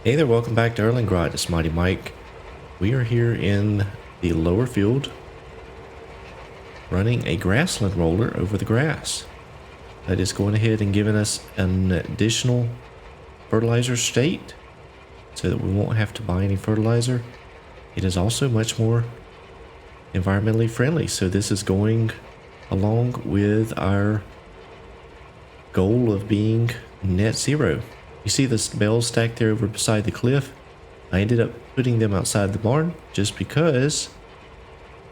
Hey there, welcome back to Erlingrad. It's Mighty Mike. We are here in the lower field running a grassland roller over the grass. That is going ahead and giving us an additional fertilizer state so that we won't have to buy any fertilizer. It is also much more environmentally friendly. So this is going along with our goal of being net zero. You see this bales stacked there over beside the cliff? I ended up putting them outside the barn just because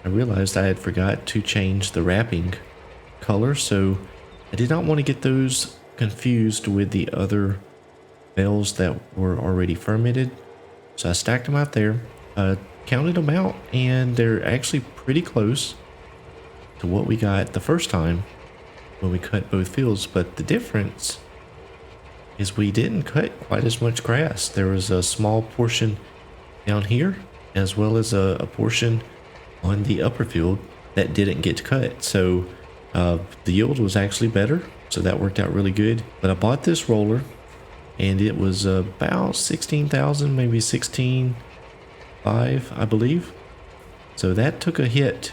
I realized I had forgot to change the wrapping color, so I did not want to get those confused with the other bales that were already fermented. So I stacked them out there, counted them out, and they're actually pretty close to what we got the first time when we cut both fields, but the difference is we didn't cut quite as much grass. There was a small portion down here as well as a portion on the upper field that didn't get cut. So the yield was actually better, so that worked out really good. But I bought this roller and it was about 16,000, maybe 16,500, I believe. So that took a hit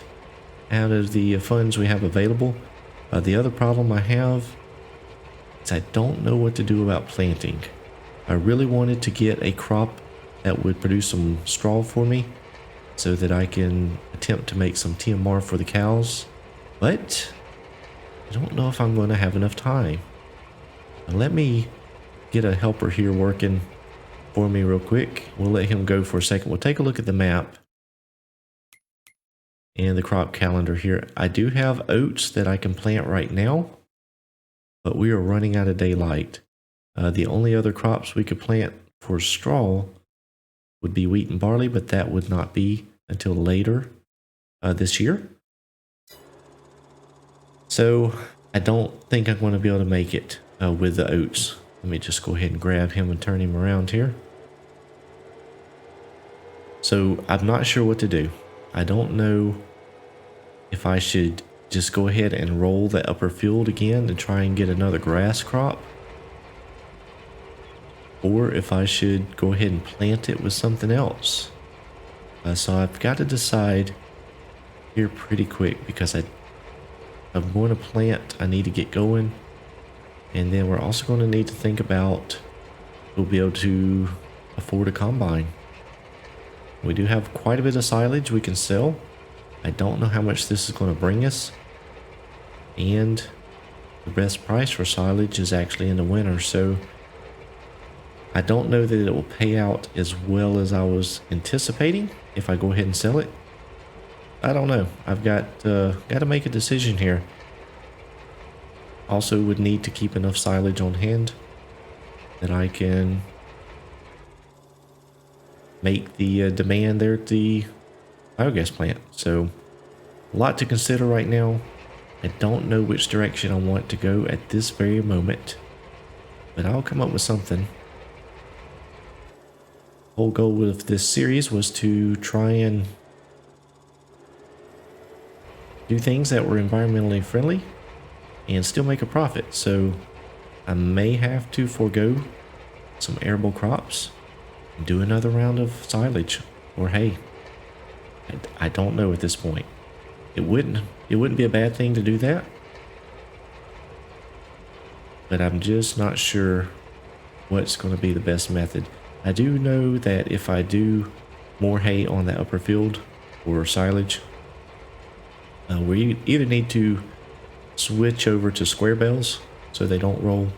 out of the funds we have available. The other problem I have is I don't know what to do about planting. I really wanted to get a crop that would produce some straw for me so that I can attempt to make some TMR for the cows, but I don't know if I'm going to have enough time. Now let me get a helper here working for me real quick. We'll let him go for a second. We'll take a look at the map and the crop calendar here. I do have oats that I can plant right now, but we are running out of daylight. The only other crops we could plant for straw would be wheat and barley, but that would not be until later this year. So I don't think I'm going to be able to make it with the oats. Let me just go ahead and grab him and turn him around here. So I'm not sure what to do. I don't know if I should just go ahead and roll the upper field again and try and get another grass crop, or if I should go ahead and plant it with something else. So I've got to decide here pretty quick because I'm going to plant. I need to get going, and then we're also going to need to think about we'll be able to afford a combine. We do have quite a bit of silage we can sell. I don't know how much this is going to bring us, and the best price for silage is actually in the winter, so I don't know that it will pay out as well as I was anticipating if I go ahead and sell it. I don't know. I've got to make a decision here. Also would need to keep enough silage on hand that I can make the demand there at the biogas plant. So a lot to consider right now. I don't know which direction I want to go at this very moment, but I'll come up with something. The whole goal of this series was to try and do things that were environmentally friendly and still make a profit. So I may have to forego some arable crops and do another round of silage or hay. I don't know at this point. It wouldn't be a bad thing to do that, but I'm just not sure what's going to be the best method. I do know that if I do more hay on the upper field or silage, we either need to switch over to square bales so they don't roll,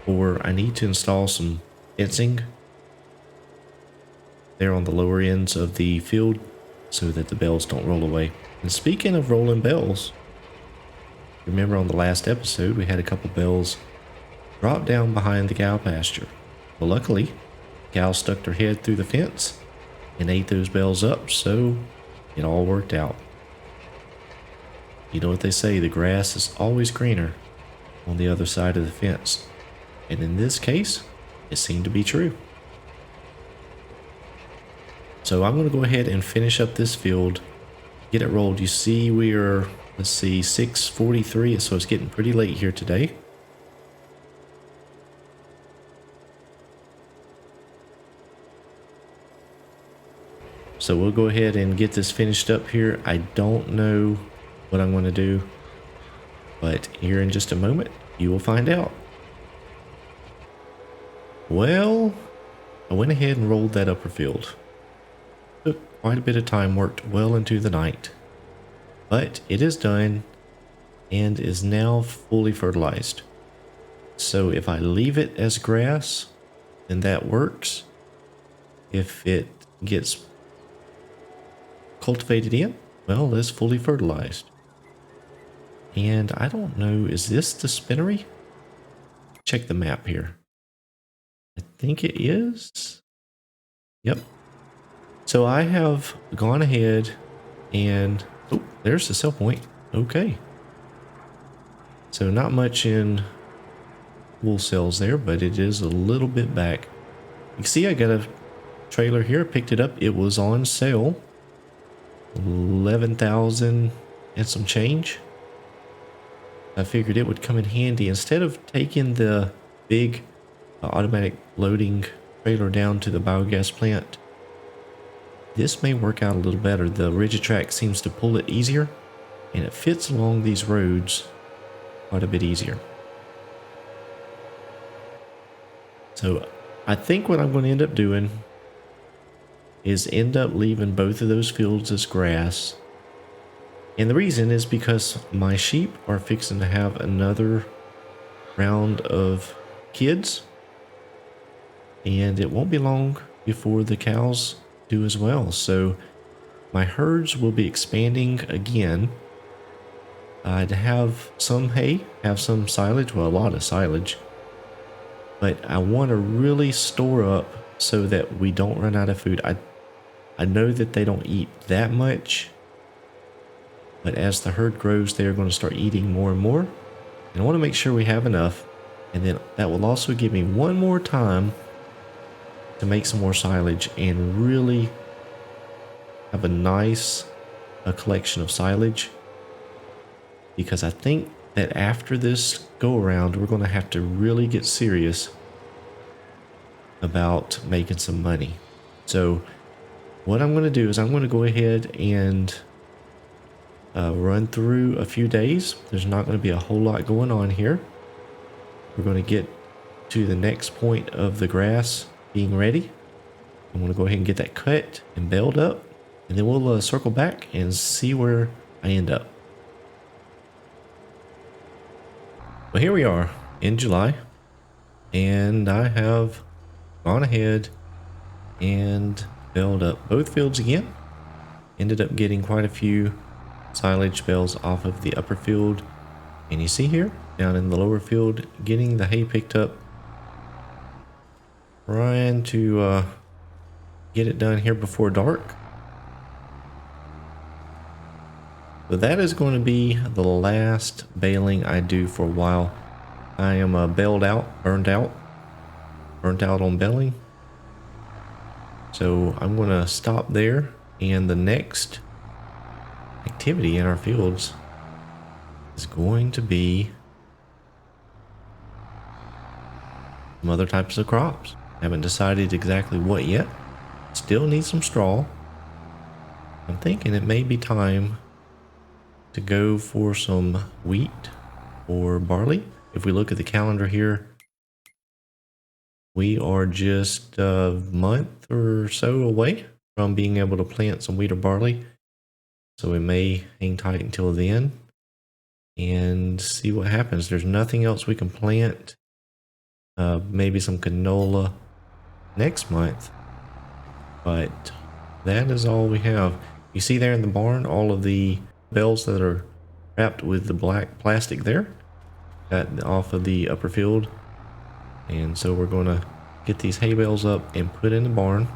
or I need to install some fencing there on the lower ends of the field so that the bales don't roll away. And speaking of rolling bales, remember on the last episode we had a couple bales drop down behind the cow pasture. Well, luckily, cows stuck their head through the fence and ate those bales up, so it all worked out. You know what they say, the grass is always greener on the other side of the fence. And in this case, it seemed to be true. So I'm going to go ahead and finish up this field, get it rolled. You see we are, let's see, 6:43, so it's getting pretty late here today. So we'll go ahead and get this finished up here. I don't know what I'm going to do, but here in just a moment, you will find out. Well, I went ahead and rolled that upper field. Took quite a bit of time, worked well into the night, but it is done and is now fully fertilized. So if I leave it as grass, then that works. If it gets cultivated in, well, it's fully fertilized. And I don't know, is this the spinnery? Check the map here. I think it is. Yep. So I have gone ahead and, oh, there's the sell point. Okay. So not much in wool sales there, but it is a little bit back. You can see I got a trailer here. I picked it up. It was on sale. 11,000 and some change. I figured it would come in handy. Instead of taking the big automatic loading trailer down to the biogas plant, this may work out a little better. The rigid track seems to pull it easier, and it fits along these roads quite a bit easier. So I think what I'm going to end up doing is end up leaving both of those fields as grass. And the reason is because my sheep are fixing to have another round of kids. And it won't be long before the cows do as well. So my herds will be expanding again. I'd have some hay, have some silage, well, a lot of silage. But I want to really store up so that we don't run out of food. I know that they don't eat that much, but as the herd grows, they're going to start eating more and more. And I want to make sure we have enough. And then that will also give me one more time to make some more silage and really have a nice collection of silage. Because I think that after this go around, we're going to have to really get serious about making some money. So what I'm going to do is I'm going to go ahead and run through a few days. There's not going to be a whole lot going on here. We're going to get to the next point of the grass being ready. I'm going to go ahead and get that cut and baled up, and then we'll circle back and see where I end up. Well, here we are in July, and I have gone ahead and baled up both fields again. Ended up getting quite a few silage bales off of the upper field, and you see here down in the lower field getting the hay picked up, trying to get it done here before dark. So that is going to be the last baling I do for a while. I am baled out, burnt out on baling. So I'm going to stop there, and the next activity in our fields is going to be some other types of crops. Haven't decided exactly what yet. Still need some straw. I'm thinking it may be time to go for some wheat or barley. If we look at the calendar here, we are just a month or so away from being able to plant some wheat or barley. So we may hang tight until then and see what happens. There's nothing else we can plant. Maybe some canola next month, but that is all we have. You see there in the barn all of the bales that are wrapped with the black plastic there, got off of the upper field. And so we're going to get these hay bales up and put in the barn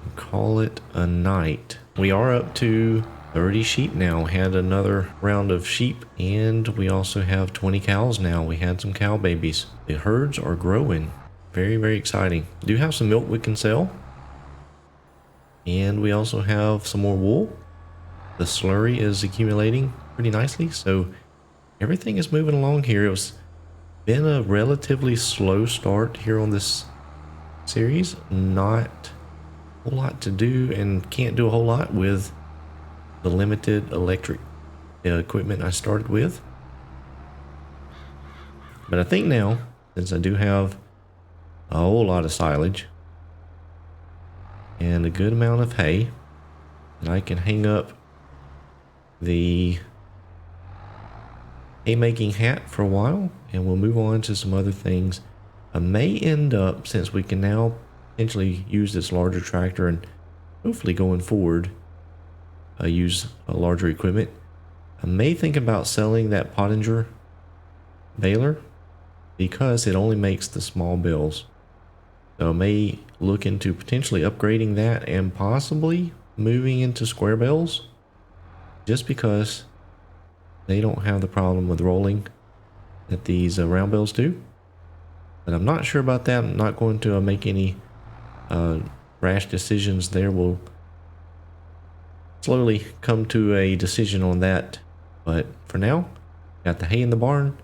and call it a night. We are up to 30 sheep now. Had another round of sheep, and we also have 20 cows now. We had some cow babies. The herds are growing. Very, very exciting. Do have some milk we can sell. And we also have some more wool. The slurry is accumulating pretty nicely, so everything is moving along here. It's been a relatively slow start here on this series. Not a whole lot to do and can't do a whole lot with the limited electric equipment I started with. But I think now, since I do have a whole lot of silage and a good amount of hay, that I can hang up the haymaking hat for a while, and we'll move on to some other things. I may end up, since we can now potentially use this larger tractor and hopefully going forward use a larger equipment, I may think about selling that Pottinger baler because it only makes the small bales. So I may look into potentially upgrading that and possibly moving into square bales, just because they don't have the problem with rolling that these round bales do. But I'm not sure about that. I'm not going to make any rash decisions there. We'll slowly come to a decision on that. But for now, got the hay in the barn,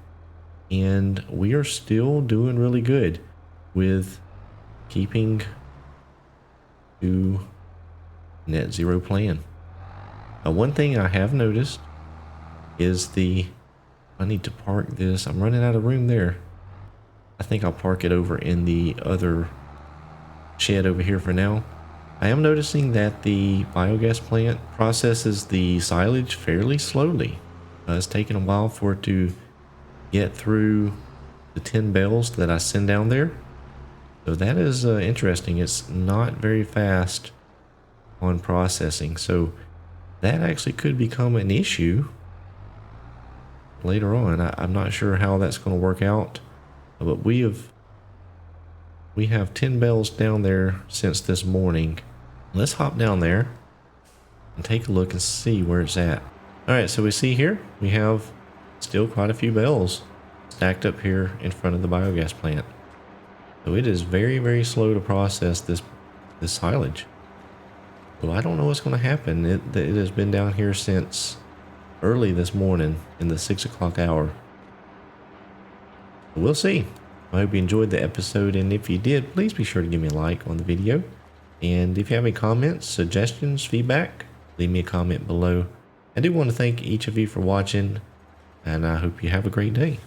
and we are still doing really good with keeping to net zero plan. One thing I have noticed is I need to park this. I'm running out of room there. I think I'll park it over in the other shed over here for now. I am noticing that the biogas plant processes the silage fairly slowly. It's taking a while for it to get through the 10 bales that I send down there. So that is interesting. It's not very fast on processing. So that actually could become an issue later on. I'm not sure how that's going to work out, but we have 10 bales down there since this morning. Let's hop down there and take a look and see where it's at. All right, so we see here we have still quite a few bales stacked up here in front of the biogas plant. So it is very, very slow to process this silage. So I don't know what's going to happen. It has been down here since early this morning in the 6 o'clock hour. We'll see. I hope you enjoyed the episode, and if you did, please be sure to give me a like on the video. And if you have any comments, suggestions, feedback, leave me a comment below. I do want to thank each of you for watching, and I hope you have a great day.